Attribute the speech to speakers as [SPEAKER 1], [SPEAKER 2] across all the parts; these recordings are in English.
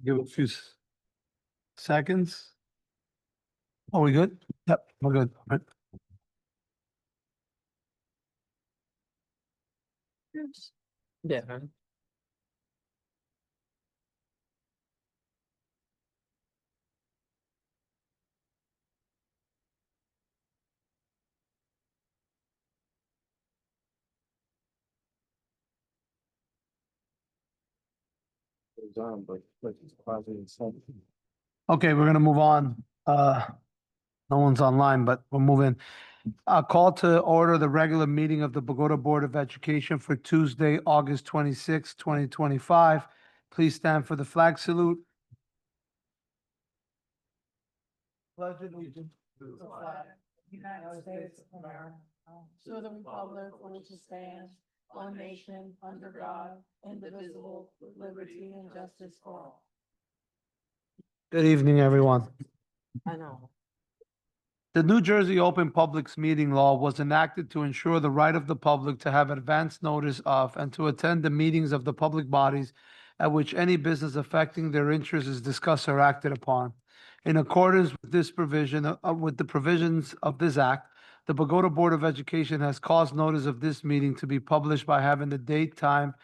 [SPEAKER 1] Give it a few seconds. Are we good? Yep, we're good. All right.
[SPEAKER 2] Yeah.
[SPEAKER 1] Okay, we're gonna move on. No one's online, but we're moving. Call to order the regular meeting of the Bogota Board of Education for Tuesday, August 26, 2025. Please stand for the flag salute. Pledge allegiance to the flag
[SPEAKER 3] United States of America, to the republic for which it stands, one nation, under God, indivisible, with liberty and justice for all.
[SPEAKER 1] Good evening, everyone.
[SPEAKER 2] I know.
[SPEAKER 1] The New Jersey Open Publics Meeting Law was enacted to ensure the right of the public to have advance notice of and to attend the meetings of the public bodies at which any business affecting their interests is discussed or acted upon. In accordance with this provision, with the provisions of this act, the Bogota Board of Education has caused notice of this meeting to be published by having the date, time,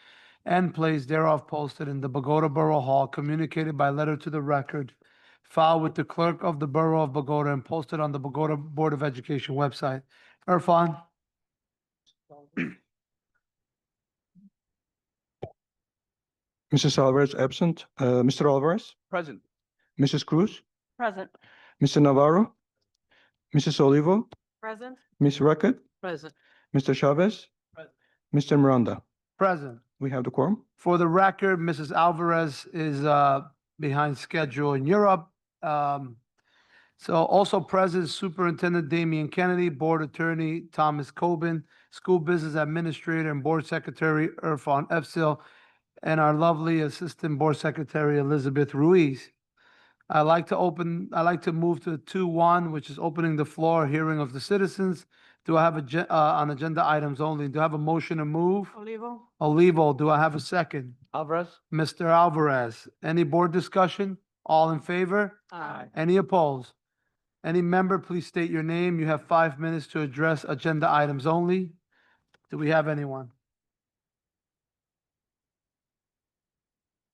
[SPEAKER 1] and place thereof posted in the Bogota Borough Hall, communicated by letter to the record, filed with the clerk of the Borough of Bogota, and posted on the Bogota Board of Education website. Irfan?
[SPEAKER 4] Mrs. Alvarez absent. Mr. Alvarez,
[SPEAKER 2] Present.
[SPEAKER 4] Mrs. Cruz,
[SPEAKER 3] Present.
[SPEAKER 4] Mr. Navarro, Mrs. Olivo,
[SPEAKER 3] Present.
[SPEAKER 4] Ms. Rackett,
[SPEAKER 2] Present.
[SPEAKER 4] Mr. Chavez,
[SPEAKER 2] Present.
[SPEAKER 4] Mr. Miranda.
[SPEAKER 1] Present.
[SPEAKER 4] We have the quorum.
[SPEAKER 1] For the record, Mrs. Alvarez is behind schedule in Europe. So also present Superintendent Damian Kennedy, Board Attorney Thomas Coben, School Business Administrator and Board Secretary Irfan Efsil, and our lovely Assistant Board Secretary Elizabeth Ruiz. I'd like to move to 2-1, which is opening the floor, hearing of the citizens. Do I have on agenda items only? Do I have a motion to move?
[SPEAKER 3] Olivo?
[SPEAKER 1] Olivo, do I have a second?
[SPEAKER 2] Alvarez?
[SPEAKER 1] Mr. Alvarez, any board discussion? All in favor?
[SPEAKER 2] Aye.
[SPEAKER 1] Any opposed? Any member, please state your name. You have 5 minutes to address agenda items only. Do we have anyone?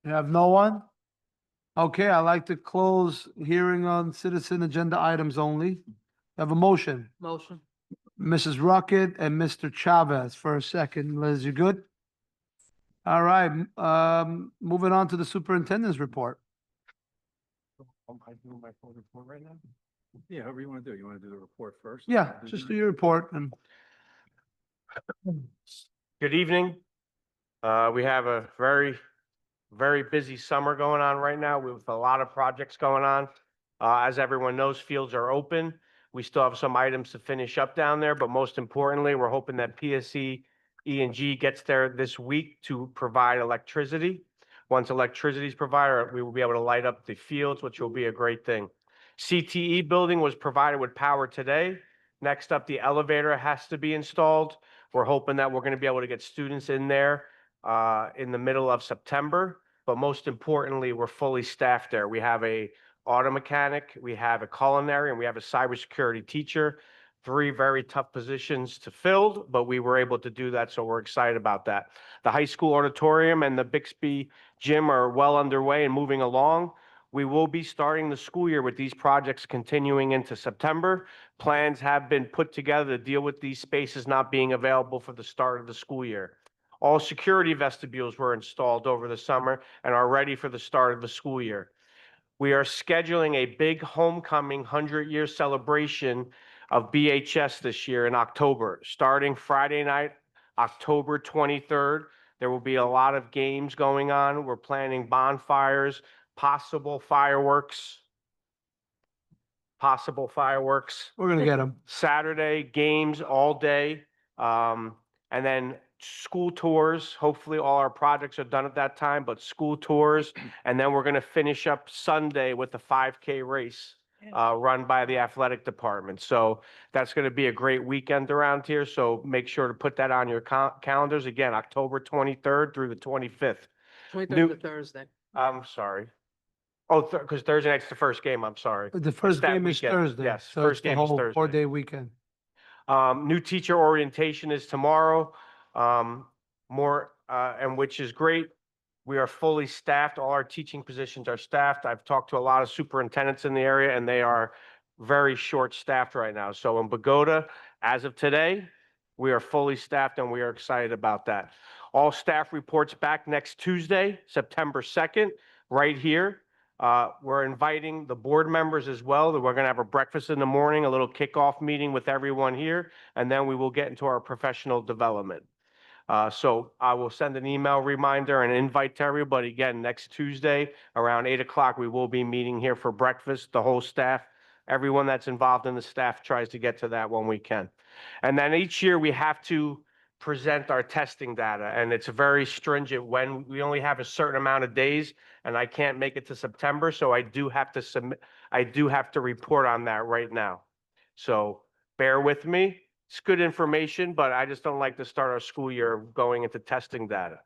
[SPEAKER 1] You have no one? Okay, I'd like to close hearing on citizen agenda items only. Have a motion.
[SPEAKER 2] Motion.
[SPEAKER 1] Mrs. Rocket and Mr. Chavez for a second. Liz, you good? All right, moving on to the superintendent's report.
[SPEAKER 5] Am I doing my full report right now? Yeah, however you want to do. You want to do the report first?
[SPEAKER 1] Yeah, just do your report and
[SPEAKER 6] Good evening. We have a very busy summer going on right now with a lot of projects going on. As everyone knows, fields are open. We still have some items to finish up down there, but most importantly, we're hoping that PSC E&G gets there this week to provide electricity. Once electricity is provided, we will be able to light up the fields, which will be a great thing. CTE building was provided with power today. Next up, the elevator has to be installed. We're hoping that we're going to be able to get students in there in the middle of September. But most importantly, we're fully staffed there. We have a auto mechanic, we have a culinary, and we have a cybersecurity teacher. 3 very tough positions to fill, but we were able to do that, so we're excited about that. The high school auditorium and the Bixby gym are well underway and moving along. We will be starting the school year with these projects continuing into September. Plans have been put together to deal with these spaces not being available for the start of the school year. All security vestibules were installed over the summer and are ready for the start of the school year. We are scheduling a big homecoming 100-year celebration of BHS this year in October. Starting Friday night, October 23rd, there will be a lot of games going on. We're planning bonfires, possible fireworks.
[SPEAKER 1] we're gonna get them.
[SPEAKER 6] Saturday, games all day. And then school tours. Hopefully all our projects are done at that time, but school tours. And then we're going to finish up Sunday with the 5K race run by the athletic department. So that's going to be a great weekend around here. So make sure to put that on your calendars. Again, October 23rd through the 25th.
[SPEAKER 2] 23rd
[SPEAKER 6] New-
[SPEAKER 2] to Thursday.
[SPEAKER 6] I'm sorry. Oh, because Thursday night's the first game, I'm sorry.
[SPEAKER 1] The first
[SPEAKER 6] that
[SPEAKER 1] game is
[SPEAKER 6] weekend.
[SPEAKER 1] Thursday.
[SPEAKER 6] Yes,
[SPEAKER 1] So
[SPEAKER 6] first
[SPEAKER 1] it's the
[SPEAKER 6] game is
[SPEAKER 1] whole
[SPEAKER 6] Thursday.
[SPEAKER 1] 4-day weekend.
[SPEAKER 6] New teacher orientation is tomorrow. And which is great. We are fully staffed. All our teaching positions are staffed. I've talked to a lot of superintendents in the area and they are very short-staffed right now. So in Bogota, as of today, we are fully staffed and we are excited about that. All staff reports back next Tuesday, September 2nd, right here. We're inviting the board members as well. We're going to have a breakfast in the morning, a little kickoff meeting with everyone here, and then we will get into our professional development. So I will send an email reminder and invite to everybody. Again, next Tuesday around 8 o'clock, we will be meeting here for breakfast, the whole staff. Everyone that's involved in the staff tries to get to that when we can. And then each year we have to present our testing data, and it's very stringent when we only have a certain amount of days, and I can't make it to September, so I do have to submit, I do have to report on that right now. So bear with me. It's good information, but I just don't like to start our school year going into testing data.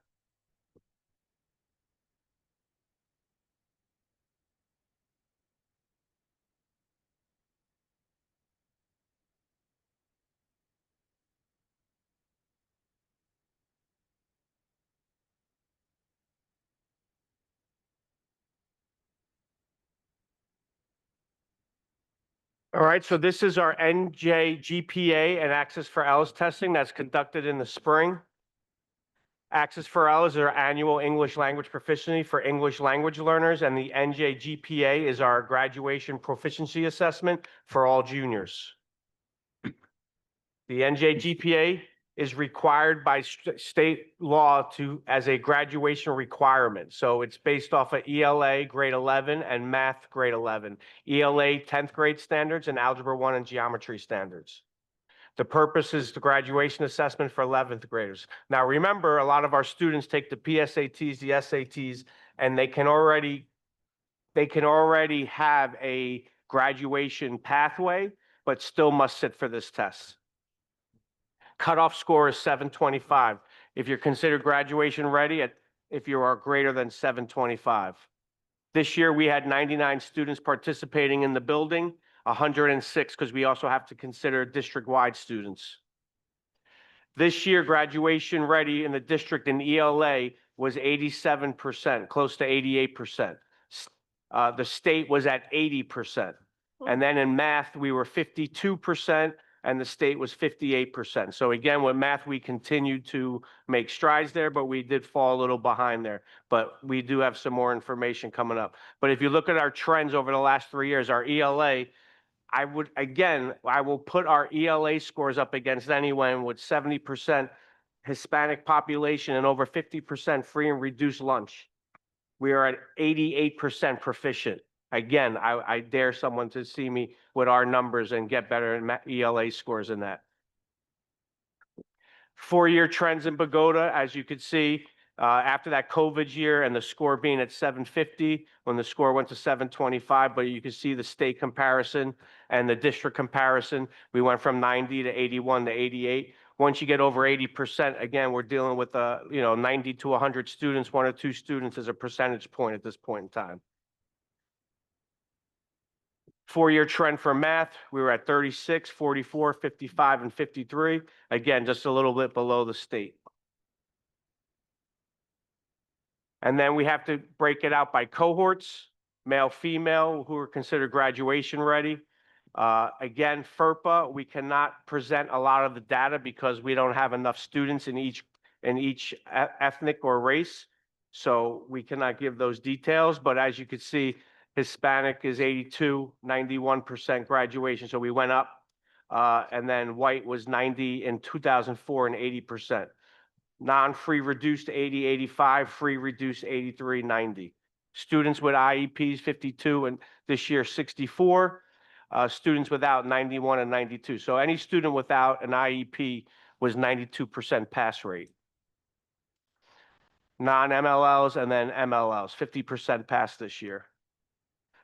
[SPEAKER 6] All right, so this is our NJ GPA and Access for L's testing that's conducted in the spring. Access for L is our annual English language proficiency for English language learners, and the NJ GPA is our graduation proficiency assessment for all juniors. The NJ GPA is required by state law as a graduation requirement. So it's based off of ELA grade 11 and math grade 11, ELA 10th grade standards and algebra 1 and geometry standards. The purpose is the graduation assessment for 11th graders. Now, remember, a lot of our students take the PSATs, the SATs, and they can already have a graduation pathway, but still must sit for this test. Cutoff score is 725. If you're considered graduation ready, if you are greater than 725. This year, we had 99 students participating in the building, 106 because we also have to consider district-wide students. This year, graduation ready in the district in ELA was 87%, close to 88%. The state was at 80%. And then in math, we were 52%, and the state was 58%. So again, with math, we continued to make strides there, but we did fall a little behind there. But we do have some more information coming up. But if you look at our trends over the last 3 years, our ELA, I will put our ELA scores up against anyone with 70% Hispanic population and over 50% free and reduced lunch. We are at 88% proficient. Again, I dare someone to see me with our numbers and get better in ELA scores than that. 4-year trends in Bogota, as you could see, after that COVID year and the score being at 750, when the score went to 725, but you can see the state comparison and the district comparison. We went from 90 to 81 to 88. Once you get over 80%, again, we're dealing with 90 to 100 students, 1 or 2 students as a percentage point at this point in time. 4-year trend for math, we were at 36, 44, 55, and 53. Again, just a little bit below the state. And then we have to break it out by cohorts, male, female, who are considered graduation ready. Again, FERPA, we cannot present a lot of the data because we don't have enough students in each ethnic or race. So we cannot give those details, but as you can see, Hispanic is 82, 91% graduation. So we went up, and then white was 90 in 2004 and 80%. Non-free reduced 80, 85, free reduced 83, 90. Students with IEPs 52 and this year 64. Students without 91 and 92. So any student without an IEP was 92% pass rate. Non-MLLs and then MLLs, 50% pass this year.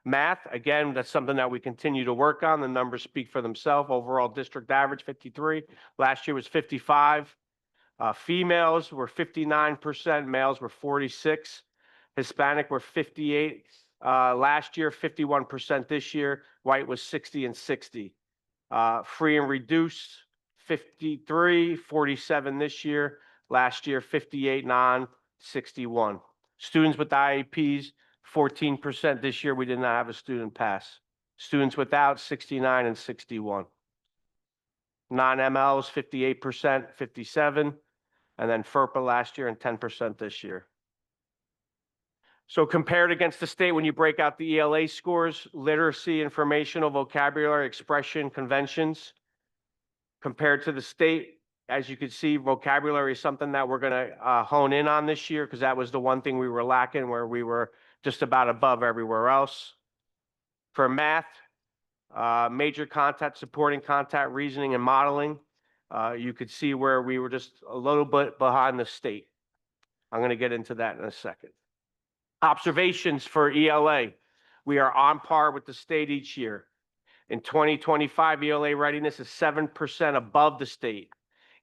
[SPEAKER 6] Math, again, that's something that we continue to work on. The numbers speak for themselves. Overall district average 53. Last year was 55. Females were 59%, males were 46. Hispanic were 58, last year, 51% this year. White was 60 and 60. Free and reduced, 53, 47 this year. Last year, 58 non, 61. Students with IEPs, 14% this year. We did not have a student pass. Students without, 69 and 61. Non-MLs, 58%, 57. And then FERPA last year and 10% this year. So compared against the state, when you break out the ELA scores, literacy, informational, vocabulary, expression, conventions, compared to the state, as you can see, vocabulary is something that we're going to hone in on this year because that was the one thing we were lacking where we were just about above everywhere else. For math, major content, supporting content, reasoning, and modeling, you could see where we were just a little bit behind the state. I'm going to get into that in a second. Observations for ELA. We are on par with the state each year. In 2025, ELA readiness is 7% above the state.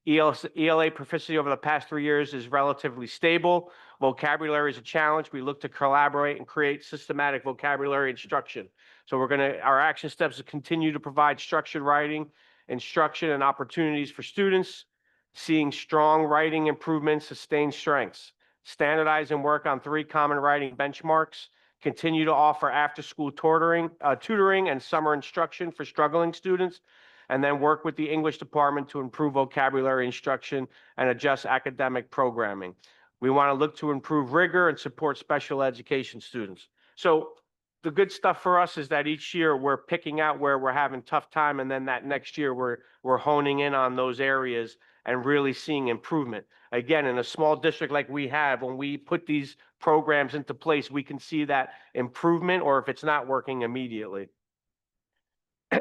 [SPEAKER 6] ELA proficiency over the past 3 years is relatively stable. Vocabulary is a challenge. We look to collaborate and create systematic vocabulary instruction. So our action steps is continue to provide structured writing, instruction, and opportunities for students, seeing strong writing improvements, sustained strengths. Standardize and work on 3 common writing benchmarks. Continue to offer after-school tutoring and summer instruction for struggling students, and then work with the English department to improve vocabulary instruction and adjust academic programming. We want to look to improve rigor and support special education students. So the good stuff for us is that each year we're picking out where we're having tough time, and then that next year we're honing in on those areas and really seeing improvement. Again, in a small district like we have, when we put these programs into place, we can see that improvement, or if it's not working, immediately.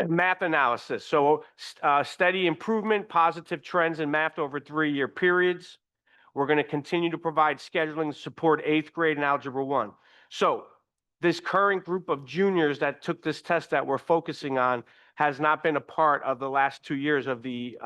[SPEAKER 6] Math analysis. So steady improvement, positive trends in math over 3-year periods. We're going to continue to provide scheduling support 8th grade and Algebra 1. So this current group of juniors that took this test that we're focusing on has not been a part of the last 2 years of the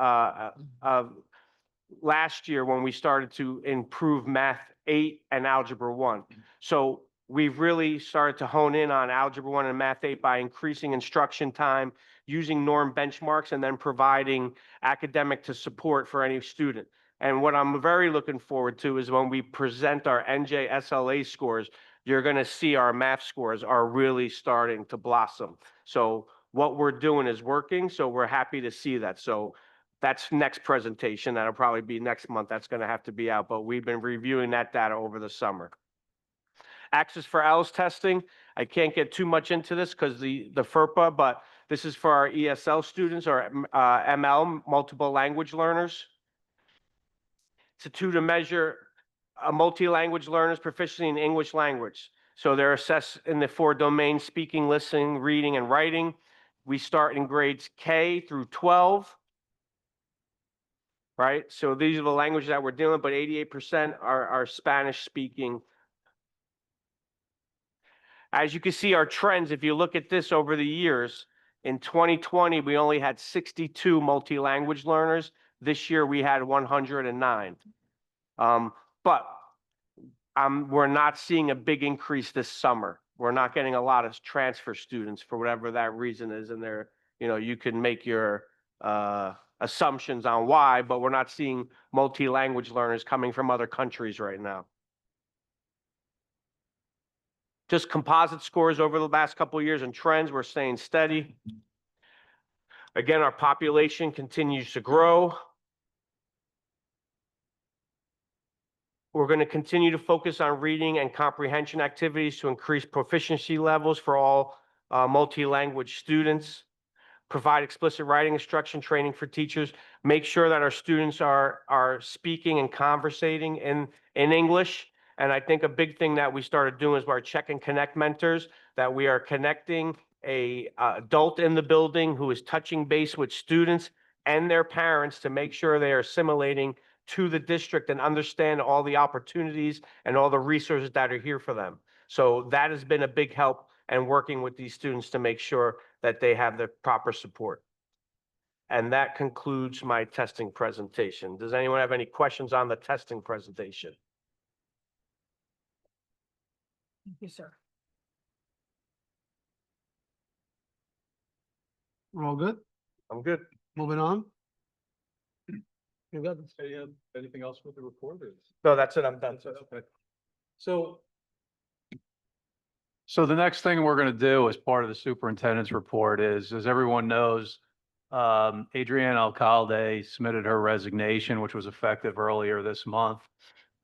[SPEAKER 6] last year when we started to improve Math 8 and Algebra 1. So we've really started to hone in on Algebra 1 and Math 8 by increasing instruction time, using norm benchmarks, and then providing academic to support for any student. And what I'm very looking forward to is when we present our NJ SLA scores, you're going to see our math scores are really starting to blossom. So what we're doing is working, so we're happy to see that. So that's next presentation. That'll probably be next month. That's going to have to be out, but we've been reviewing that data over the summer. Access for ALS testing. I can't get too much into this because the FERPA, but this is for our ESL students or ML, multiple language learners. It's a tool to measure a multi-language learner's proficiency in English language. So they're assessed in the 4 domains: speaking, listening, reading, and writing. We start in grades K through 12. Right? So these are the languages that we're dealing with, but 88% are Spanish speaking. As you can see, our trends, if you look at this over the years, in 2020, we only had 62 multi-language learners. This year, we had 109. But we're not seeing a big increase this summer. We're not getting a lot of transfer students for whatever that reason is. And there, you can make your assumptions on why, but we're not seeing multi-language learners coming from other countries right now. Just composite scores over the last couple of years and trends, we're staying steady. Again, our population continues to grow. We're going to continue to focus on reading and comprehension activities to increase proficiency levels for all multi-language students. Provide explicit writing instruction training for teachers. Make sure that our students are speaking and conversating in English. And I think a big thing that we started doing is our check and connect mentors, that we are connecting a adult in the building who is touching base with students and their parents to make sure they are assimilating to the district and understand all the opportunities and all the resources that are here for them. So that has been a big help, and working with these students to make sure that they have the proper support. And that concludes my testing presentation. Does anyone have any questions on the testing presentation?
[SPEAKER 2] Thank you, sir.
[SPEAKER 1] We're all good?
[SPEAKER 6] I'm good.
[SPEAKER 1] Moving on? You're good.
[SPEAKER 5] Anything else with the report or?
[SPEAKER 6] No, that's it. I'm done.
[SPEAKER 5] Okay. So. So the next thing we're going to do as part of the superintendent's report is, as everyone knows, Adrienne Alcalde submitted her resignation, which was effective earlier this month.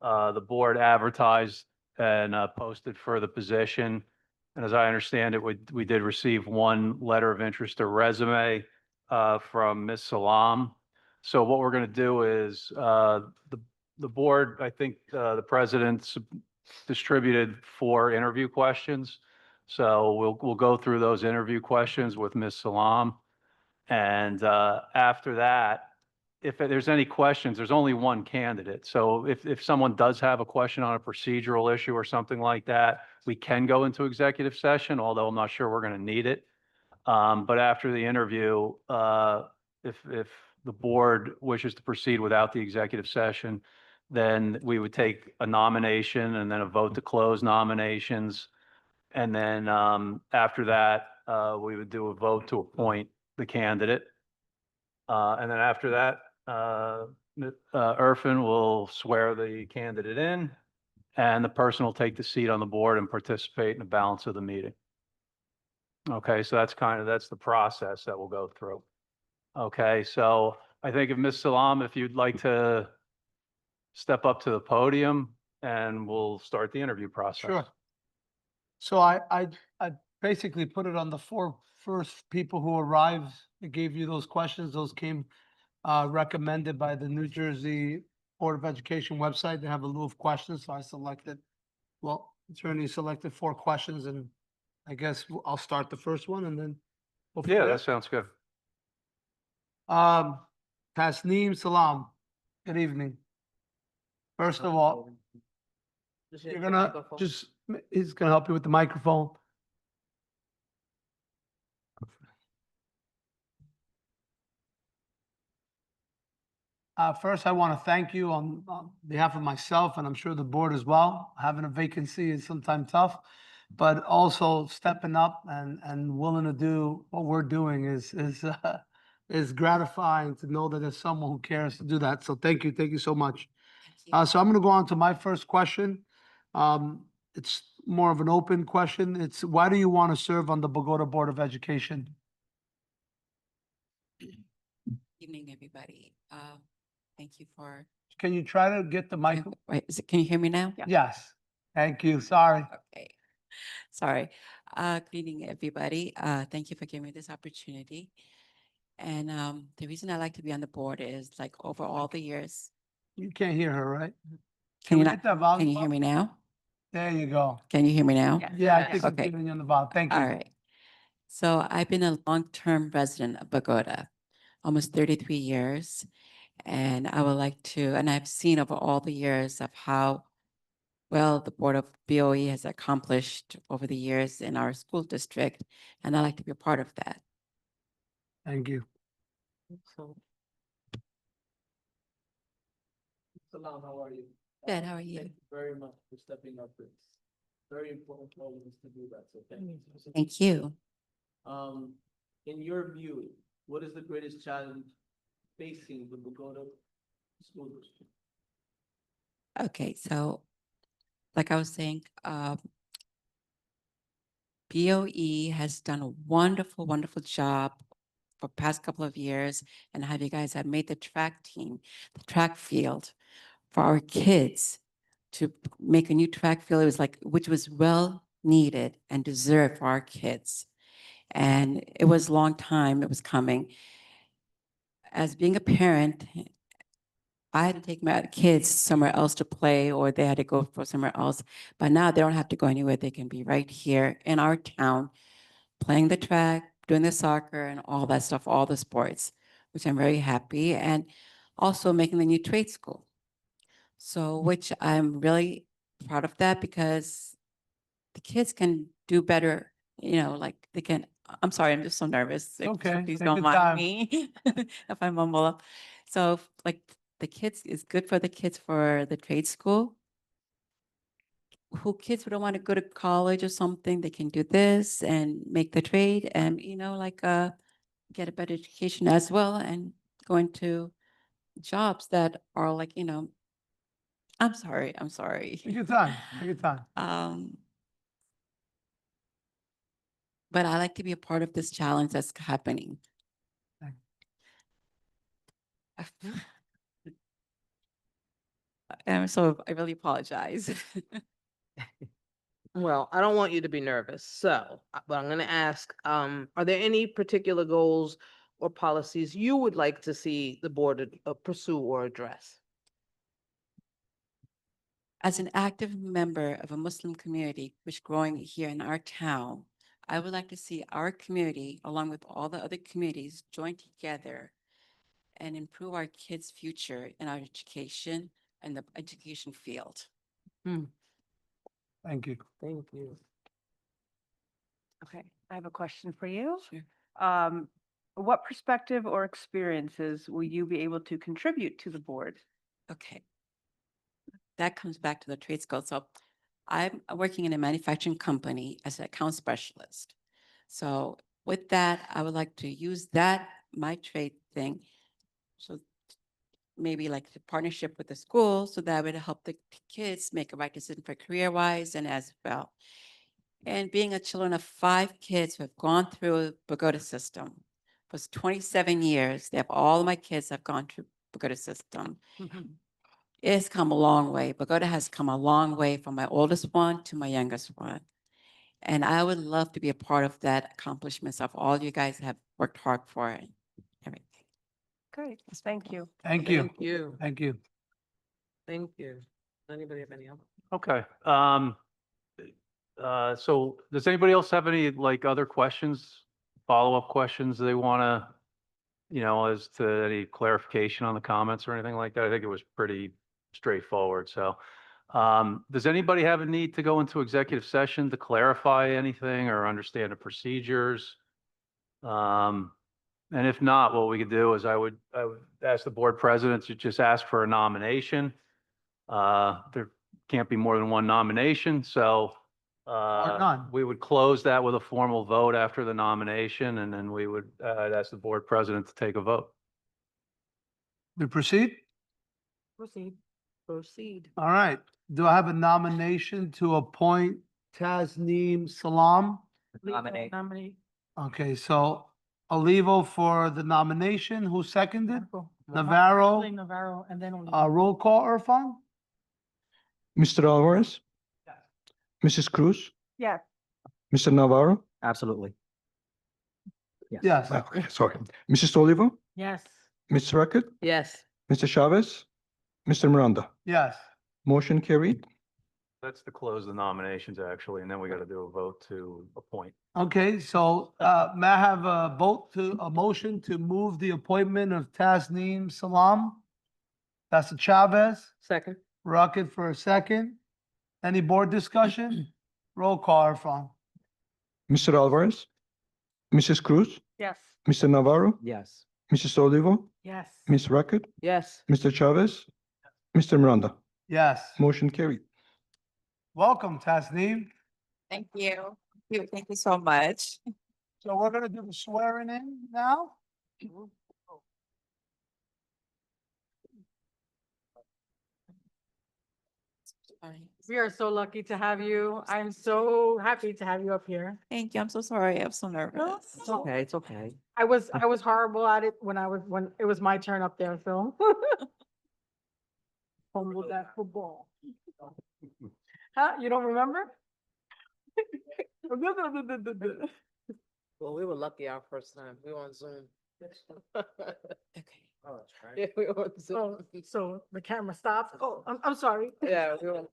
[SPEAKER 5] The board advertised and posted for the position. And as I understand it, we did receive one letter of interest or resume from Ms. Salam. So what we're going to do is the board, I think the president distributed 4 interview questions. So we'll go through those interview questions with Ms. Salam. And after that, if there's any questions, there's only one candidate. So if someone does have a question on a procedural issue or something like that, we can go into executive session, although I'm not sure we're going to need it. But after the interview, if the board wishes to proceed without the executive session, then we would take a nomination and then a vote to close nominations. And then after that, we would do a vote to appoint the candidate. And then after that, Irfan will swear the candidate in, and the person will take the seat on the board and participate in the balance of the meeting. Okay, so that's the process that we'll go through. Okay, so I think if Ms. Salam, if you'd like to step up to the podium and we'll start the interview process.
[SPEAKER 1] Sure. So I basically put it on the 4 first people who arrived. I gave you those questions. Those came recommended by the New Jersey Board of Education website. They have a lieu of questions, so I selected, well, attorney selected 4 questions, and I guess I'll start the first one and then. go from
[SPEAKER 5] Yeah,
[SPEAKER 1] there.
[SPEAKER 5] that sounds good.
[SPEAKER 1] Tasneem Salam, good evening. First of all,
[SPEAKER 2] Just
[SPEAKER 1] you're
[SPEAKER 2] hit the
[SPEAKER 1] gonna
[SPEAKER 2] microphone.
[SPEAKER 1] he's gonna help you with the microphone. First, I want to thank you on behalf of myself, and I'm sure the board as well. Having a vacancy is sometimes tough, but also stepping up and willing to do what we're doing is gratifying to know that there's someone who cares to do that. So thank you so much. So I'm going to go on to my first question. It's more of an open question. It's why do you want to serve on the Bogota Board of Education?
[SPEAKER 7] Evening, everybody. Thank you for.
[SPEAKER 1] Can you try to get the mic?
[SPEAKER 7] Wait, can you hear me now?
[SPEAKER 1] Yes. Thank you. Sorry.
[SPEAKER 7] Okay. Sorry. Good evening, everybody. Thank you for giving me this opportunity. And the reason I like to be on the board is like over all the years.
[SPEAKER 1] You can't hear her, right?
[SPEAKER 7] Can
[SPEAKER 1] we
[SPEAKER 7] you
[SPEAKER 1] get
[SPEAKER 7] not,
[SPEAKER 1] that volume
[SPEAKER 7] can you hear
[SPEAKER 1] up?
[SPEAKER 7] me now?
[SPEAKER 1] There you go.
[SPEAKER 7] Can you hear me now?
[SPEAKER 1] Yeah, I think I'm
[SPEAKER 7] Okay.
[SPEAKER 1] giving you the volume. Thank
[SPEAKER 7] All
[SPEAKER 1] you.
[SPEAKER 7] right. So I've been a long-term resident of Bogota, almost 33 years. And I would like to, and I've seen over all the years of how well the Board of BOE has accomplished over the years in our school district, and I'd like to be a part of that.
[SPEAKER 1] Thank you.
[SPEAKER 2] So,
[SPEAKER 8] Salam, how are you?
[SPEAKER 7] Good, how are you?
[SPEAKER 8] Thank you very much for stepping up. It's very important for all of us to do that, so thank you.
[SPEAKER 7] Thank you.
[SPEAKER 8] In your view, what is the greatest challenge facing the Bogota School District?
[SPEAKER 7] Okay, so like I was saying, BOE has done a wonderful, wonderful job for past couple of years, and how you guys have made the track team, the track field for our kids to make a new track field. It was like, which was well needed and deserved for our kids. And it was a long time it was coming. As being a parent, I had to take my kids somewhere else to play, or they had to go for somewhere else. But now they don't have to go anywhere. They can be right here in our town, playing the track, doing the soccer and all that stuff, all the sports, which I'm very happy. And also making the new trade school. So, which I'm really proud of that, because the kids can do better, like they can, I'm sorry, I'm just so nervous. So
[SPEAKER 1] Okay,
[SPEAKER 7] please
[SPEAKER 1] take
[SPEAKER 7] don't
[SPEAKER 1] your
[SPEAKER 7] mind
[SPEAKER 1] time.
[SPEAKER 7] me if I mumble up. So like the kids, is good for the kids for the trade school. Who kids who don't want to go to college or something, they can do this and make the trade and, get a better education as well and go into jobs that are like, I'm sorry.
[SPEAKER 1] Take your time, take your time.
[SPEAKER 7] But I like to be a part of this challenge that's happening.
[SPEAKER 1] Thank
[SPEAKER 7] So I really apologize.
[SPEAKER 2] Well, I don't want you to be nervous, so, but I'm gonna ask, are there any particular goals or policies you would like to see the board pursue or address?
[SPEAKER 7] As an active member of a Muslim community which is growing here in our town, I would like to see our community, along with all the other communities, join together and improve our kids' future in our education and the education field.
[SPEAKER 1] Thank you.
[SPEAKER 2] Thank you.
[SPEAKER 9] Okay, I have a question for you.
[SPEAKER 7] Sure.
[SPEAKER 9] What perspective or experiences will you be able to contribute to the board?
[SPEAKER 7] Okay. That comes back to the trade school. So I'm working in a manufacturing company as an account specialist. So with that, I would like to use that, my trade thing. So maybe like the partnership with the school so that would help the kids make a right decision for career-wise and as well. And being a children of 5 kids who have gone through Bogota system for 27 years, they have all of my kids have gone through Bogota system. It's come a long way. Bogota has come a long way from my oldest one to my youngest one. And I would love to be a part of that accomplishments of all you guys have worked hard for and everything.
[SPEAKER 9] Great, thank you.
[SPEAKER 1] Thank you,
[SPEAKER 2] Thank you.
[SPEAKER 1] thank you.
[SPEAKER 2] Thank you. Anybody have any other?
[SPEAKER 5] Okay. So does anybody else have any like other questions, follow-up questions they want to, as to any clarification on the comments or anything like that? I think it was pretty straightforward. So, does anybody have a need to go into executive session to clarify anything or understand the procedures? And if not, what we could do is I would ask the board president to just ask for a nomination. There can't be more than one nomination, so
[SPEAKER 1] none.
[SPEAKER 5] we would close that with a formal vote after the nomination, and then I'd ask the board president to take a vote.
[SPEAKER 1] We proceed?
[SPEAKER 2] Proceed. Proceed.
[SPEAKER 1] All right. Do I have a nomination to appoint Tasneem Salam?
[SPEAKER 8] Nominate.
[SPEAKER 9] Nominate.
[SPEAKER 1] Okay, so Olivo for the nomination. Who seconded?
[SPEAKER 3] Actually,
[SPEAKER 1] Navarro.
[SPEAKER 3] Navarro, and then.
[SPEAKER 1] Roll call, Irfan?
[SPEAKER 4] Mr. Alvarez, Mrs. Cruz,
[SPEAKER 9] Yes.
[SPEAKER 4] Mr. Navarro.
[SPEAKER 8] Absolutely.
[SPEAKER 1] Yes.
[SPEAKER 4] Okay, sorry. Mrs. Olivo,
[SPEAKER 3] Yes.
[SPEAKER 4] Ms. Rackett,
[SPEAKER 2] Yes.
[SPEAKER 4] Mr. Chavez, Mr. Miranda.
[SPEAKER 1] Yes.
[SPEAKER 4] Motion carried.
[SPEAKER 5] That's to close the nominations, actually, and then we got to do a vote to appoint.
[SPEAKER 1] Okay, so may I have a motion to move the appointment of Tasneem Salam? That's a Chavez,
[SPEAKER 2] Second.
[SPEAKER 1] Rocket for a second. Any board discussion? Roll call, Irfan.
[SPEAKER 4] Mr. Alvarez, Mrs. Cruz,
[SPEAKER 9] Yes.
[SPEAKER 4] Mr. Navarro,
[SPEAKER 8] Yes.
[SPEAKER 4] Mrs. Olivo,
[SPEAKER 3] Yes.
[SPEAKER 4] Ms. Rackett,
[SPEAKER 2] Yes.
[SPEAKER 4] Mr. Chavez, Mr. Miranda.
[SPEAKER 1] Yes.
[SPEAKER 4] Motion carried.
[SPEAKER 1] Welcome, Tasneem.
[SPEAKER 7] Thank you. Thank you so much.
[SPEAKER 1] So we're gonna do the swearing in now?
[SPEAKER 3] We are so lucky to have you. I'm so happy to have you up here.
[SPEAKER 7] Thank you. I'm so sorry. I'm so nervous.
[SPEAKER 2] It's okay. It's okay.
[SPEAKER 3] I was horrible at it when it was my turn up there, so. Fumbled that football. Huh? You don't remember?
[SPEAKER 2] Well, we were lucky our first time. We were on Zoom.
[SPEAKER 7] Okay.
[SPEAKER 2] Oh, that's right. Yeah, we were on
[SPEAKER 3] Oh,
[SPEAKER 2] Zoom.
[SPEAKER 3] so the camera stopped. Oh, I'm sorry.
[SPEAKER 2] Yeah, we were on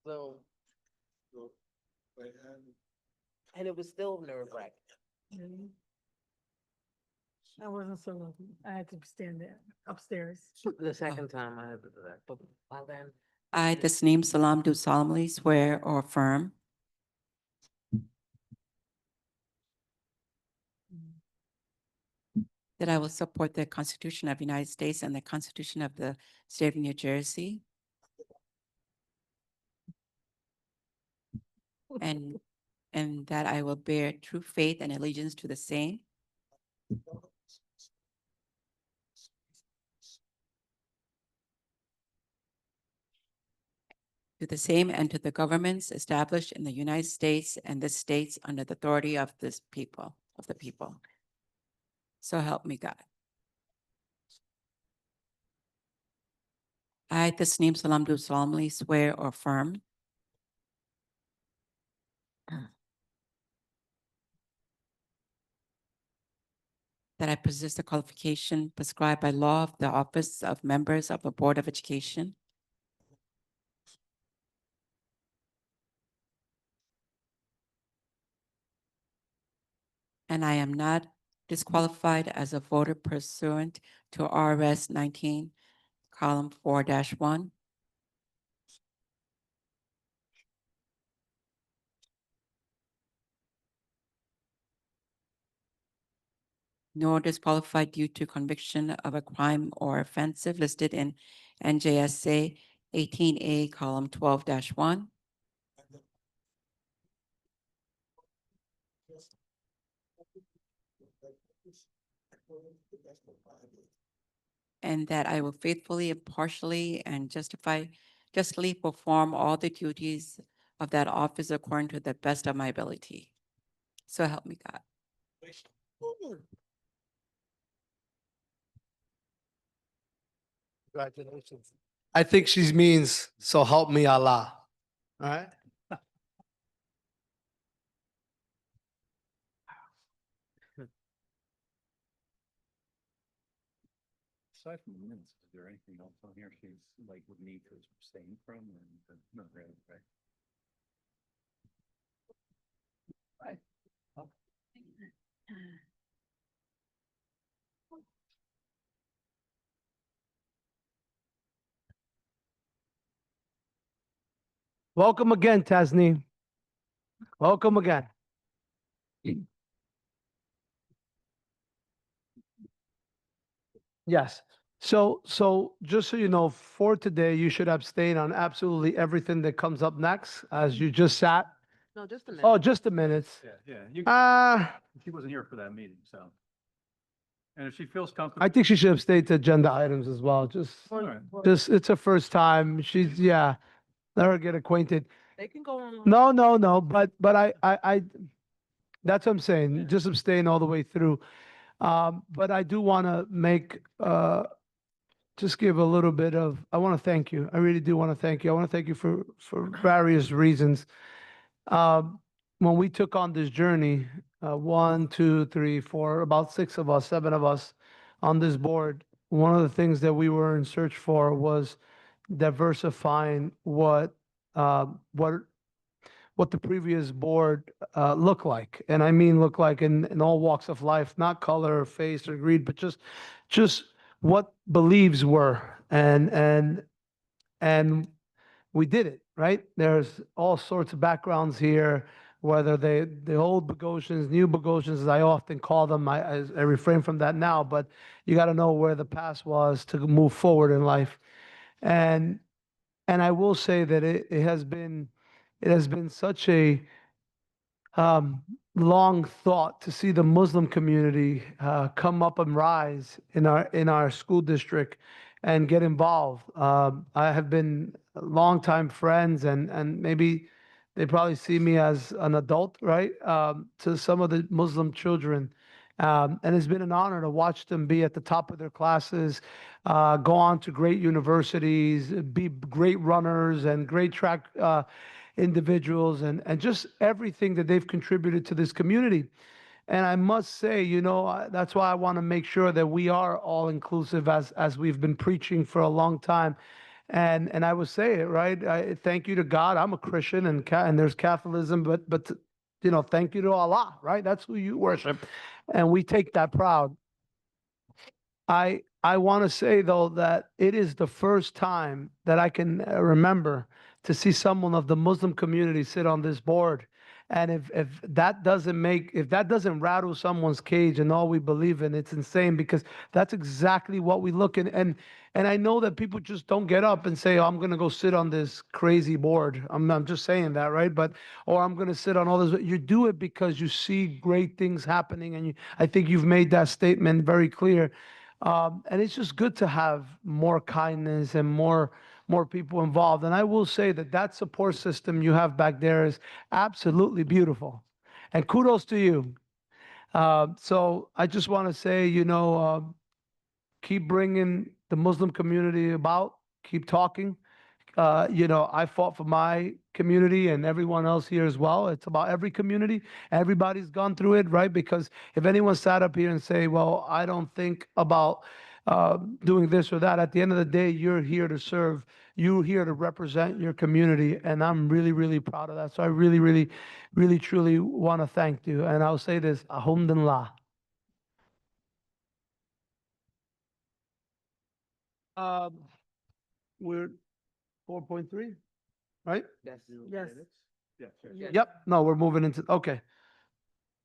[SPEAKER 2] Zoom. And it was still nerve wracking.
[SPEAKER 3] I wasn't so lucky. I had to stand there upstairs.
[SPEAKER 2] The second time I had to do that, but by then.
[SPEAKER 7] I, Tasneem Salam, do solemnly swear or affirm that I will support the Constitution of the United States and the Constitution of the State of New Jersey. And that I will bear true faith and allegiance to the same Do the same and to the governments established in the United States and the states under the authority of this people, of the people. So help me God. I, Tasneem Salam, do solemnly swear or affirm that I possess the qualification prescribed by law of the office of members of the Board of Education, and I am not disqualified as a voter pursuant to RS 19, column 4-1, nor disqualified due to conviction of a crime or offensive listed in NJSA 18A, column 12-1, and that I will faithfully, impartially, and justly perform all the duties of that office according to the best of my ability. So help me God.
[SPEAKER 1] Congratulations. I think she means, so help me Allah. All right?
[SPEAKER 5] Aside from the minutes, is there anything else on here she's like would need to abstain from? Not really, right? Right. Oh.
[SPEAKER 1] Welcome again, Tasneem. Welcome again. Yes. So just so you know, for today, you should abstain on absolutely everything that comes up next, as you just sat.
[SPEAKER 2] No, just a minute.
[SPEAKER 1] Oh, just a minute.
[SPEAKER 5] Yeah. She wasn't here for that meeting, so. And if she feels comfortable.
[SPEAKER 1] I think she should abstain to agenda items as well.
[SPEAKER 5] All right.
[SPEAKER 1] Just, it's her first time. She's, yeah, let her get acquainted.
[SPEAKER 2] They can go on.
[SPEAKER 1] No, but that's what I'm saying. Just abstain all the way through. But I do want to just give a little bit of, I want to thank you. I really do want to thank you. I want to thank you for various reasons. When we took on this journey, 1, 2, 3, 4, about 6 of us, 7 of us on this board, one of the things that we were in search for was diversifying what the previous board looked like. And I mean look like in all walks of life, not color, or face, or greed, but just what beliefs were. And we did it, right? There's all sorts of backgrounds here, whether the old Bogosians, new Bogosians, as I often call them. I refrain from that now, but you got to know where the past was to move forward in life. And I will say that it has been such a long thought to see the Muslim community come up and rise in our school district and get involved. I have been longtime friends, and maybe they probably see me as an adult, right? To some of the Muslim children. And it's been an honor to watch them be at the top of their classes, go on to great universities, be great runners and great track individuals, and just everything that they've contributed to this community. And I must say, that's why I want to make sure that we are all inclusive, as we've been preaching for a long time. And I would say it, right? Thank you to God. I'm a Christian, and there's Catholicism, but thank you to Allah, right? That's who you worship, and we take that proud. I want to say, though, that it is the first time that I can remember to see someone of the Muslim community sit on this board. And if that doesn't if that doesn't rattle someone's cage and all we believe in, it's insane because that's exactly what we look at. And I know that people just don't get up and say, oh, I'm going to go sit on this crazy board. I'm just saying that, right? But, or I'm going to sit on all this. You do it because you see great things happening. And I think you've made that statement very clear. And it's just good to have more kindness and more people involved. And I will say that that support system you have back there is absolutely beautiful. And kudos to you. So I just want to say, keep bringing the Muslim community about, keep talking. I fought for my community and everyone else here as well. It's about every community. Everybody's gone through it, right? Because if anyone sat up here and say, well, I don't think about doing this or that, at the end of the day, you're here to serve. You're here to represent your community. And I'm really, really proud of that. So I really, really, really, truly want to thank you. And I'll say this, alhamdulillah. We're 4.3, right?
[SPEAKER 2] Yes.
[SPEAKER 3] Yes.
[SPEAKER 1] Yep, no, we're moving into, okay.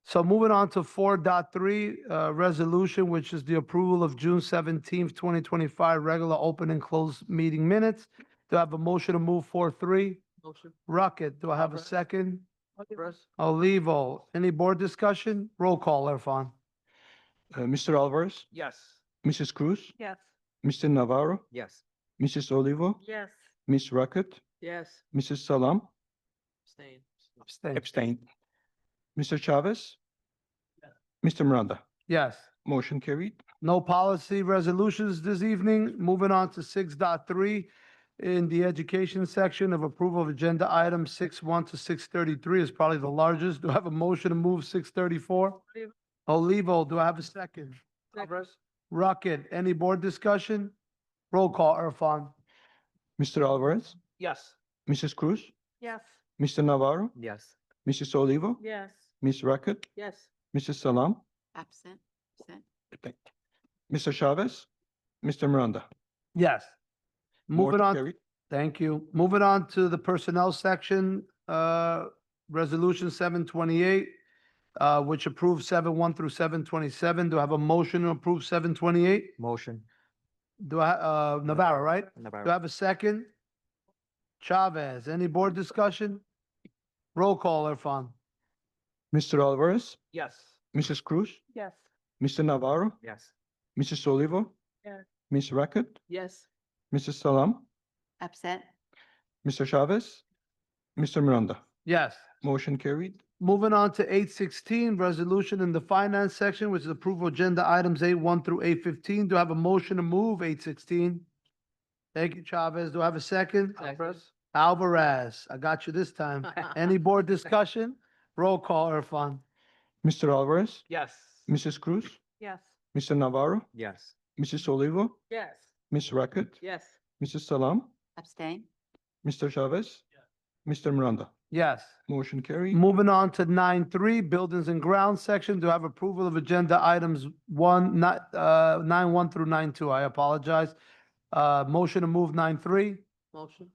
[SPEAKER 1] So moving on to 4.3, resolution, which is the approval of June 17th, 2025, regular open and closed meeting minutes. Do I have a motion to move 4.3?
[SPEAKER 2] Motion.
[SPEAKER 1] Rocket, do I have a
[SPEAKER 2] Alvarez.
[SPEAKER 1] second?
[SPEAKER 2] Alvarez.
[SPEAKER 1] Olivo, any board discussion? Roll call, Irfan.
[SPEAKER 4] Mr. Alvarez,
[SPEAKER 6] Yes.
[SPEAKER 4] Mrs. Cruz,
[SPEAKER 9] Yes.
[SPEAKER 4] Mr. Navarro,
[SPEAKER 6] Yes.
[SPEAKER 4] Mrs. Olivo,
[SPEAKER 3] Yes.
[SPEAKER 4] Ms. Rackett,
[SPEAKER 2] Yes.
[SPEAKER 4] Mrs. Salam,
[SPEAKER 2] Abstain.
[SPEAKER 1] Abstain.
[SPEAKER 4] abstain. Mr. Chavez, Mr. Miranda,
[SPEAKER 1] Yes.
[SPEAKER 4] motion carried.
[SPEAKER 1] No policy resolutions this evening. Moving on to 6.3 in the education section of approval of agenda items 6.1 to 6.33 is probably the largest. Do I have a motion to move 6.34? Olivo, do I have a second?
[SPEAKER 2] Alvarez.
[SPEAKER 1] Rocket, any board discussion? Roll call, Irfan.
[SPEAKER 4] Mr. Alvarez,
[SPEAKER 6] Yes.
[SPEAKER 4] Mrs. Cruz,
[SPEAKER 3] Yes.
[SPEAKER 4] Mr. Navarro,
[SPEAKER 6] Yes.
[SPEAKER 4] Mrs. Olivo,
[SPEAKER 3] Yes.
[SPEAKER 4] Ms. Rackett,
[SPEAKER 2] Yes.
[SPEAKER 4] Mrs. Salam,
[SPEAKER 7] Absent, absent.
[SPEAKER 4] Mr. Chavez, Mr. Miranda.
[SPEAKER 1] Yes. Moving
[SPEAKER 4] Motion
[SPEAKER 1] on.
[SPEAKER 4] carried.
[SPEAKER 1] Thank you. Moving on to the personnel section, resolution 728, which approves 7.1 through 7.27. Do I have a motion to approve 7.28?
[SPEAKER 6] Motion.
[SPEAKER 1] Do I, Navarro, right? Do I have a second? Chavez, any board discussion? Roll call, Irfan.
[SPEAKER 4] Mr. Alvarez,
[SPEAKER 6] Yes.
[SPEAKER 4] Mrs. Cruz,
[SPEAKER 3] Yes.
[SPEAKER 4] Mr. Navarro,
[SPEAKER 6] Yes.
[SPEAKER 4] Mrs. Olivo,
[SPEAKER 3] Yes.
[SPEAKER 4] Ms. Rackett,
[SPEAKER 2] Yes.
[SPEAKER 4] Mrs. Salam,
[SPEAKER 7] Absent,
[SPEAKER 4] Mr. Chavez, Mr. Miranda.
[SPEAKER 1] Yes.
[SPEAKER 4] Motion carried.
[SPEAKER 1] Moving on to 8.16, resolution in the finance section, which is approval agenda items 8.1 through 8.15. Do I have a motion to move 8.16? Thank you, Chavez. Do I have a second?
[SPEAKER 2] Alvarez.
[SPEAKER 1] Alvarez, I got you this time. Any board discussion? Roll call, Irfan.
[SPEAKER 4] Mr. Alvarez,
[SPEAKER 6] Yes.
[SPEAKER 4] Mrs. Cruz,
[SPEAKER 3] Yes.
[SPEAKER 4] Mr. Navarro,
[SPEAKER 6] Yes.
[SPEAKER 4] Mrs. Olivo,
[SPEAKER 2] Yes.
[SPEAKER 4] Ms. Rackett,
[SPEAKER 2] Yes.
[SPEAKER 4] Mrs. Salam,
[SPEAKER 7] abstain,
[SPEAKER 4] Mr. Chavez, Mr. Miranda.
[SPEAKER 1] Yes.
[SPEAKER 4] Motion carried.
[SPEAKER 1] Moving on to 9.3, buildings and grounds section. Do I have approval of agenda items 9.1 through 9.2? I apologize. Motion to move 9.3.
[SPEAKER 2] Motion.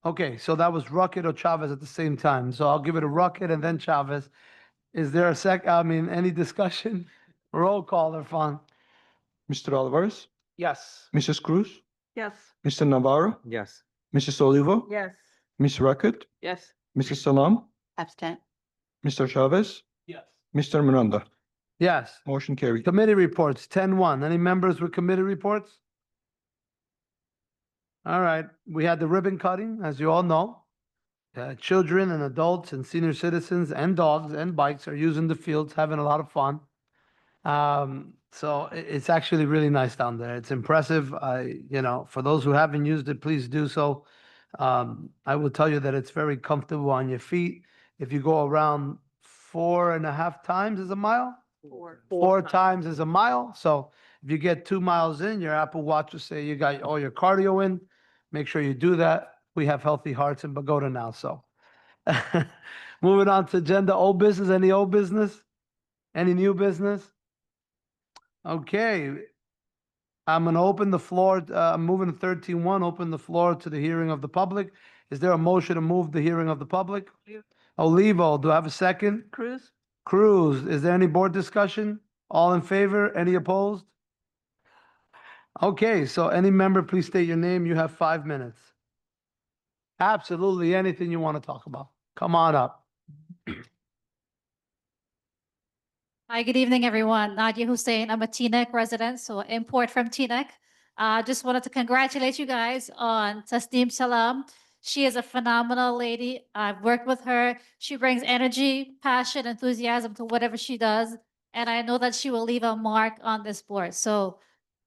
[SPEAKER 1] Okay, so that was Rocket or Chavez at the same time. So I'll give it to Rocket and then Chavez. Is there any discussion? Roll call, Irfan.
[SPEAKER 4] Mr. Alvarez,
[SPEAKER 6] Yes.
[SPEAKER 4] Mrs. Cruz,
[SPEAKER 3] Yes.
[SPEAKER 4] Mr. Navarro,
[SPEAKER 6] Yes.
[SPEAKER 4] Mrs. Olivo,
[SPEAKER 3] Yes.
[SPEAKER 4] Ms. Rackett,
[SPEAKER 2] Yes.
[SPEAKER 4] Mrs. Salam,
[SPEAKER 7] absent,
[SPEAKER 4] Mr. Chavez,
[SPEAKER 8] Yes.
[SPEAKER 4] Mr. Miranda.
[SPEAKER 1] Yes.
[SPEAKER 4] Motion carried.
[SPEAKER 1] Committee reports, 10.1. Any members with committee reports? All right, we had the ribbon cutting, as you all know. Children and adults and senior citizens and dogs and bikes are using the fields, having a lot of fun. So it's actually really nice down there. It's impressive. For those who haven't used it, please do so. I will tell you that it's very comfortable on your feet. If you go around 4.5 times is a mile, four times is a mile. So if you get 2 miles in, your Apple Watch will say you got all your cardio in. Make sure you do that. We have healthy hearts in Bogota now, so. Moving on to agenda, old business, any old business? Any new business? Okay. I'm gonna open the floor, I'm moving to 13.1, open the floor to the hearing of the public. Is there a motion to move the hearing of the public? Olivo, do I have a second?
[SPEAKER 2] Cruz?
[SPEAKER 1] Cruz, is there any board discussion? All in favor? Any opposed? Okay, so any member, please state your name. You have 5 minutes. Absolutely anything you want to talk about. Come on up.
[SPEAKER 10] Hi, good evening, everyone. Nadia Hussein. I'm a Teaneck resident, so import from Teaneck. Just wanted to congratulate you guys on Tasneem Salam. She is a phenomenal lady. I've worked with her. She brings energy, passion, enthusiasm to whatever she does. And I know that she will leave a mark on this board. So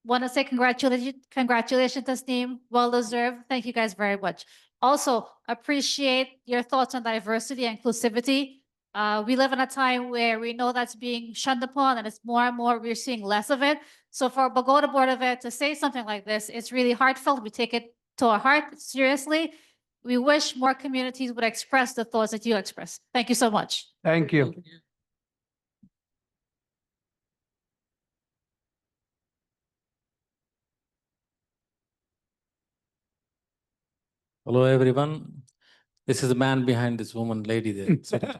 [SPEAKER 10] want to say congratulations, Tasneem. Well deserved. Thank you guys very much. Also, appreciate your thoughts on diversity and inclusivity. We live in a time where we know that's being shunned upon, and it's more and more we're seeing less of it. So for Bogota Board of Ed to say something like this, it's really heartfelt. We take it to our heart seriously. We wish more communities would express the thoughts that you express. Thank you so much.
[SPEAKER 1] Thank you.
[SPEAKER 11] Hello, everyone. This is the man behind this woman, lady there. sitting.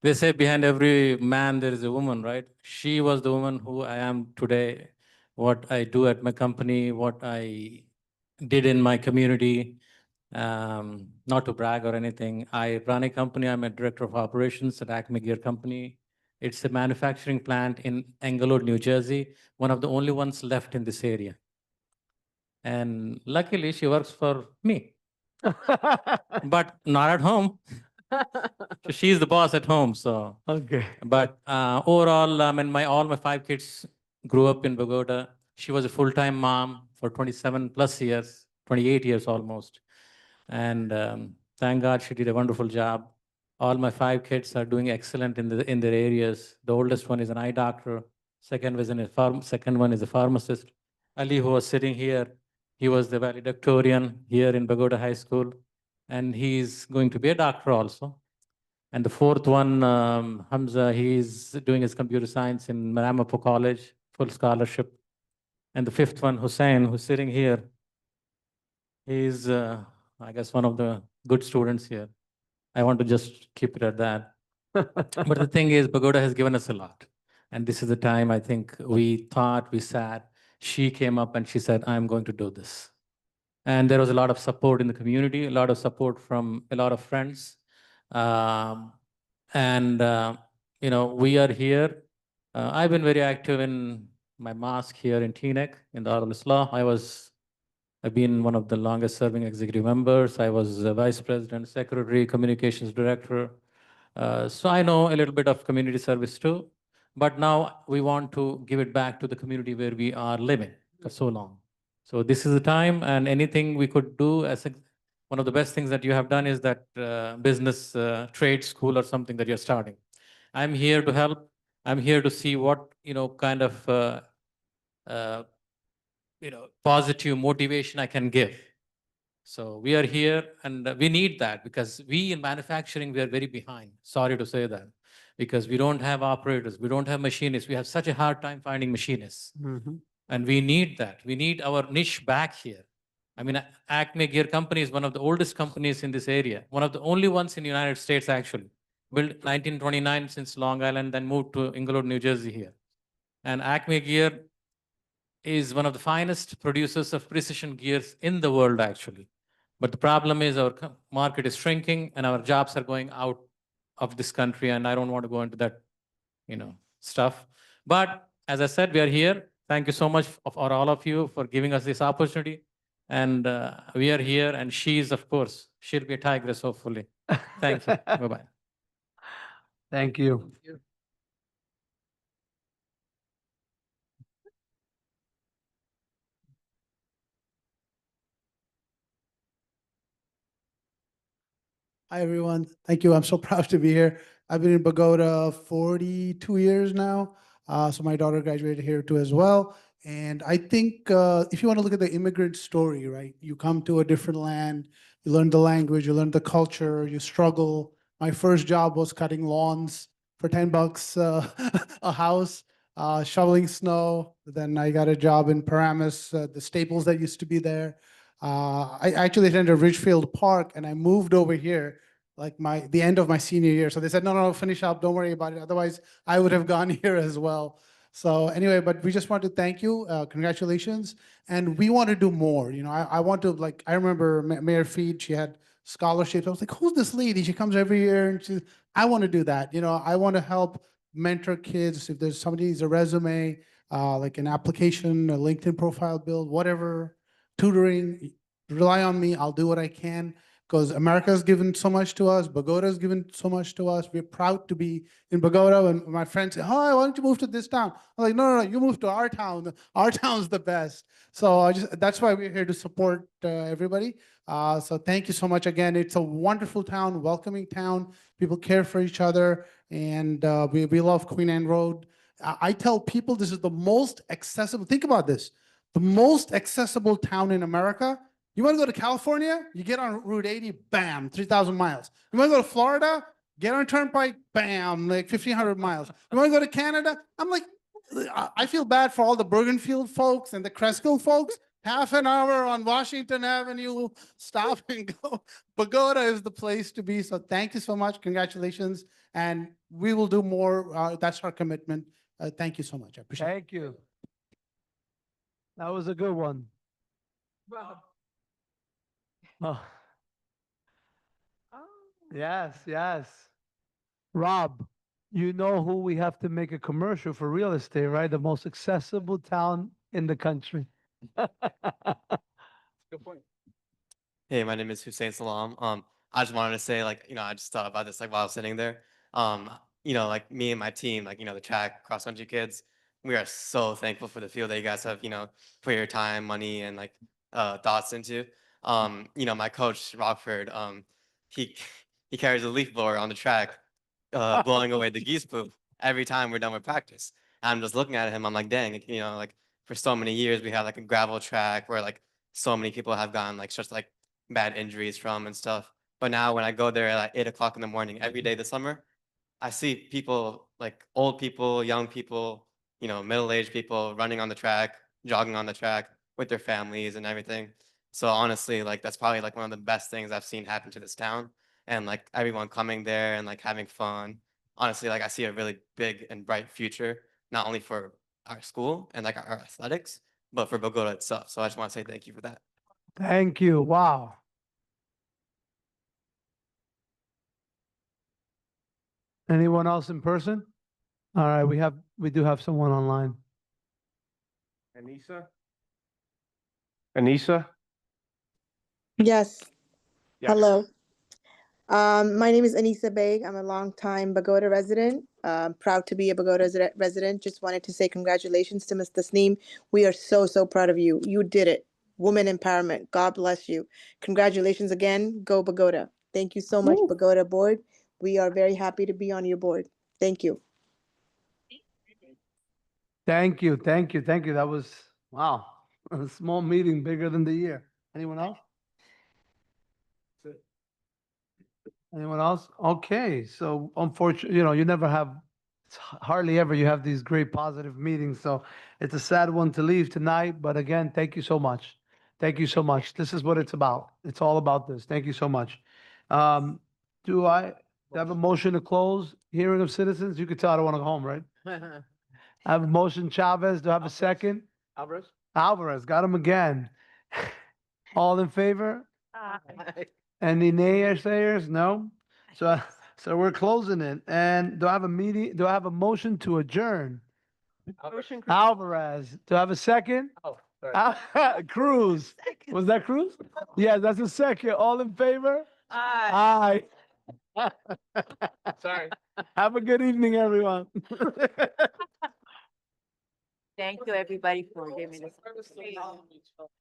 [SPEAKER 11] They say behind every man there is a woman, right? She was the woman who I am today, what I do at my company, what I did in my community. Not to brag or anything. I run a company. I'm a director of operations at Acme Gear Company. It's a manufacturing plant in Englewood, New Jersey, one of the only ones left in this area. And luckily, she works for me, but not at home. So she's the boss at home. So,
[SPEAKER 1] Okay.
[SPEAKER 11] but overall, I mean, all my 5 kids grew up in Bogota. She was a full-time mom for 27 plus years, 28 years almost. And thank God she did a wonderful job. All my 5 kids are doing excellent in their areas. The oldest one is an eye doctor. Second one is a pharmacist. Ali, who was sitting here, he was the valedictorian here in Bogota High School, and he's going to be a doctor also. And the fourth one, Hamza, he's doing his computer science in Maramapo College, full scholarship. And the fifth one, Hussein, who's sitting here, he's, I guess, one of the good students here. I want to just keep it at that. But the thing is, Pagoda has given us a lot. And this is the time I think we thought, we sat, she came up and she said, I'm going to do this. And there was a lot of support in the community, a lot of support from a lot of friends. We are here. I've been very active in my mosque here in Teaneck, in the Darul Islah. I've been one of the longest serving executive members. I was vice president, secretary, communications director. So I know a little bit of community service too. But now we want to give it back to the community where we are living for so long. So this is the time, and anything we could do one of the best things that you have done is that business trade school or something that you're starting. I'm here to help. I'm here to see what kind of positive motivation I can give. So we are here, and we need that because we in manufacturing, we are very behind. Sorry to say that, because we don't have operators, we don't have machinists. We have such a hard time finding machinists. And we need that. We need our niche back here. I mean, Acme Gear Company is one of the oldest companies in this area, one of the only ones in the United States actually. Built 1929 since Long Island, then moved to Englewood, New Jersey here. And Acme Gear is one of the finest producers of precision gears in the world actually. But the problem is our market is shrinking and our jobs are going out of this country, and I don't want to go into that, stuff. But as I said, we are here. Thank you so much for all of you for giving us this opportunity. And we are here, and she's, of course, she'll be a tigress, hopefully. Thank you. Bye-bye.
[SPEAKER 1] Thank you.
[SPEAKER 12] Hi, everyone. Thank you. I'm so proud to be here. I've been in Bogota 42 years now. So my daughter graduated here too as well. And I think if you want to look at the immigrant story, right? You come to a different land, you learn the language, you learn the culture, you struggle. My first job was cutting lawns for $10 a house, shoveling snow. Then I got a job in Paramus, the staples that used to be there. I actually attended Ridgefield Park, and I moved over here like the end of my senior year. So they said, no, finish up. Don't worry about it. Otherwise, I would have gone here as well. So anyway, but we just want to thank you. Congratulations. And we want to do more. You know, I want to, like, I remember Mayor Feed, she had scholarships. I was like, who's this lady? She comes every year and I want to do that. You know, I want to help mentor kids. If there's somebody needs a resume, like an application, a LinkedIn profile build, whatever, tutoring, rely on me. I'll do what I can because America's given so much to us. Bogota's given so much to us. We're proud to be in Bogota. And my friends say, oh, why don't you move to this town? I'm like, no, you move to our town. Our town's the best. So that's why we're here to support everybody. So thank you so much again. It's a wonderful town, welcoming town. People care for each other. And we love Queen Anne Road. I tell people this is the most accessible. Think about this. The most accessible town in America. You want to go to California? You get on Route 80, bam, 3,000 miles. You want to go to Florida? Get on Turnpike, bam, like 1,500 miles. You want to go to Canada? I'm like, I feel bad for all the Bergenfield folks and the Cresskill folks. Half an hour on Washington Avenue, stop and go. Bogota is the place to be. So thank you so much. Congratulations. And we will do more. That's our commitment. Thank you so much. I appreciate it.
[SPEAKER 1] Thank you. That was a good one. Oh. Yes, yes. Rob, you know who we have to make a commercial for real estate, right? The most accessible town in the country.
[SPEAKER 5] Good point.
[SPEAKER 13] Hey, my name is Hussein Salam. I just wanted to say, like, I just thought about this, like, while I was sitting there. Like me and my team, like, the track cross country kids, we are so thankful for the field that you guys have, put your time, money, and like thoughts into. My coach Rockford, he he carries a leaf blower on the track, blowing away the geese poop every time we're done with practice. I'm just looking at him. I'm like, dang, like for so many years we had like a gravel track where like so many people have gotten like such like bad injuries from and stuff. But now when I go there at like 8 o'clock in the morning every day this summer, I see people like old people, young people, middle-aged people running on the track, jogging on the track with their families and everything. So honestly, like that's probably like one of the best things I've seen happen to this town. And like everyone coming there and like having fun. Honestly, like I see a really big and bright future, not only for our school and like our athletics, but for Bogota itself. So I just want to say thank you for that.
[SPEAKER 1] Thank you. Wow. Anyone else in person? All right, we do have someone online.
[SPEAKER 6] Anissa? Anissa?
[SPEAKER 14] Yes.
[SPEAKER 6] Yes.
[SPEAKER 14] Hello. My name is Anissa Beg. I'm a longtime Bogota resident. Proud to be a Bogota resident. Just wanted to say congratulations to Mr. Sneem. We are so, so proud of you. You did it. Woman empowerment. God bless you. Congratulations again. Go Bogota. Thank you so much, Bogota board. We are very happy to be on your board. Thank you.
[SPEAKER 1] Thank you, thank you, thank you. That was, wow, a small meeting, bigger than the year. Anyone else? Anyone else? Okay, so unfortunately, you never have, it's hardly ever you have these great positive meetings, so it's a sad one to leave tonight, but again, thank you so much. Thank you so much. This is what it's about. It's all about this. Thank you so much. Do I have a motion to close hearing of citizens? You could tell I don't want to go home, right? I have a motion, Chavez. Do I have a second?
[SPEAKER 5] Alvarez?
[SPEAKER 1] Alvarez, got him again. All in favor? Any naysayers? No? So we're closing it. And do I have a motion to adjourn?
[SPEAKER 9] Motion.
[SPEAKER 1] Alvarez, do I have a second?
[SPEAKER 5] Oh, sorry.
[SPEAKER 1] Cruz. Was that Cruz? Yeah, that's a second. All in favor? Aye.
[SPEAKER 5] Sorry.
[SPEAKER 1] Have a good evening, everyone.
[SPEAKER 9] Thank you, everybody, for giving us.